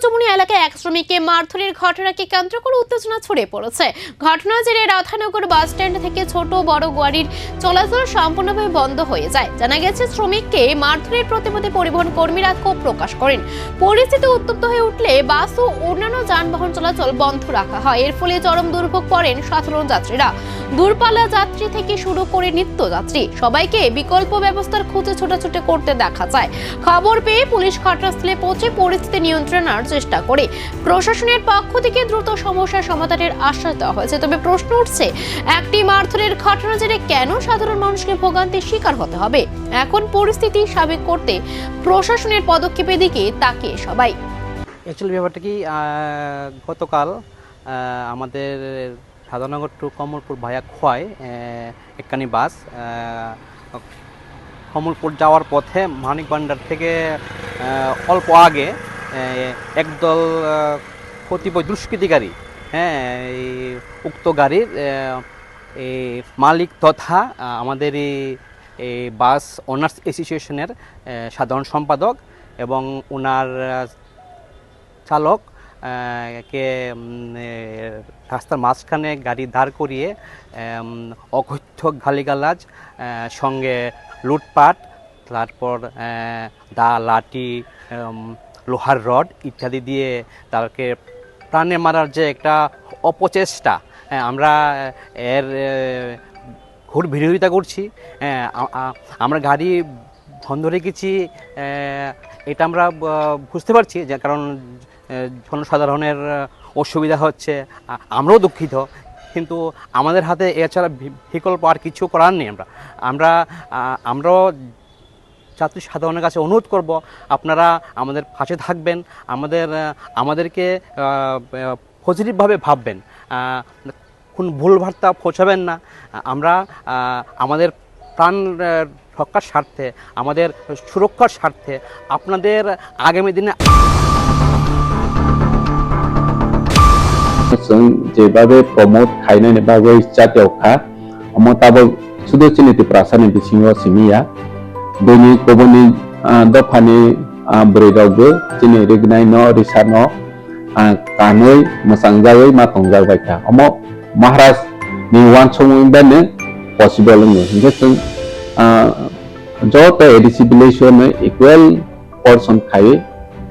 চৌমুহনী এলাকায় এক শ্রমিককে মারধরের ঘটনাকে কেন্দ্র করে উত্তেজনা ছড়িয়ে পড়েছে। ঘটনার জেরে রাধানগর বাস স্ট্যান্ড থেকে ছোট বড় গাড়ির চলাচল সম্পূর্ণভাবে বন্ধ হয়ে যায়। জানা গেছে, শ্রমিককে মারধরের প্রতিবাদে পরিবহন কর্মীরা ক্ষোভ প্রকাশ করেন। পরিস্থিতি উত্তপ্ত হয়ে উঠলে বাস ও অন্যান্য যানবাহন চলাচল বন্ধ রাখা হয়। এর ফলে চরম দুর্ভোগ পড়েন সাধারণ যাত্রীরা। দূরপাল্লা যাত্রী থেকে শুরু করে নিত্যযাত্রী সবাইকে বিকল্প ব্যবস্থার খুঁজে ছোটাছুটি করতে দেখা যায়। খবর পেয়ে পুলিশ ঘটনাস্থলে পৌঁছে পরিস্থিতি নিয়ন্ত্রণের চেষ্টা করে। প্রশাসনের পক্ষ থেকে দ্রুত সমস্যার সমাধানের আশ্বাস দেওয়া হয়েছে। তবে প্রশ্ন উঠছে, একটি মারধরের ঘটনা জেরে কেন সাধারণ মানুষকে ভোগান্তির শিকার হতে হবে? এখন পরিস্থিতি স্বাভাবিক করতে প্রশাসনের পদক্ষেপের দিকে তাকিয়ে সবাই। অ্যাকচুয়ালি ব্যাপারটা কি, গতকাল আমাদের রাধানগর টু কমলপুর ভায়া খোয়াই একখানি বাস কমলপুর যাওয়ার পথে মানিক ভান্ডার থেকে অল্প আগে একদল কতিপয় দুষ্কৃতিকারী এই উক্ত গাড়ির মালিক তথা আমাদের এই বাস ওনার্স অ্যাসোসিয়েশনের সাধারণ সম্পাদক এবং ওনার চালক কে রাস্তার মাঝখানে গাড়ি দাঁড় করিয়ে অকথ্য গালিগালাজ, সঙ্গে লুটপাট, তারপর দা, লাঠি, লোহার রড ইত্যাদি দিয়ে তাকে প্রাণে মারার যে একটা অপচেষ্টা, আমরা এর ঘোর বিরোধিতা করছি। আমরা গাড়ি বন্ধ রেখেছি, এটা আমরা বুঝতে পারছি, যে কারণ জনসাধারণের অসুবিধা হচ্ছে, আমরাও দুঃখিত, কিন্তু আমাদের হাতে এছাড়া বিকল্প আর কিছু করার নেই। আমরাও যাত্রী সাধারণের কাছে অনুরোধ করব, আপনারা আমাদের পাশে থাকবেন, আমাদেরকে পজিটিভভাবে ভাববেন, কোন ভুল বার্তা পৌঁছাবেন না। আমরা আমাদের প্রাণ রক্ষার স্বার্থে, আমাদের সুরক্ষার স্বার্থে আপনাদের আগামী দিনে যেভাবে প্রমোদ খাইনানি বাগৈ জাতীয়খা মতাবো সুদর্শনীতি প্রাসানি বিসিংহ সিমিয়া বেনি কবনি দফানি ব্রেগাवबो जिनै रेगनाय न रिसा न कानै मोसांजायै मातंजाबायखा अम महाराज नि वान समयबानो पसिबल नो हिंगेसं जत एडिसिबिलेशन इक्वल पर्सन खायो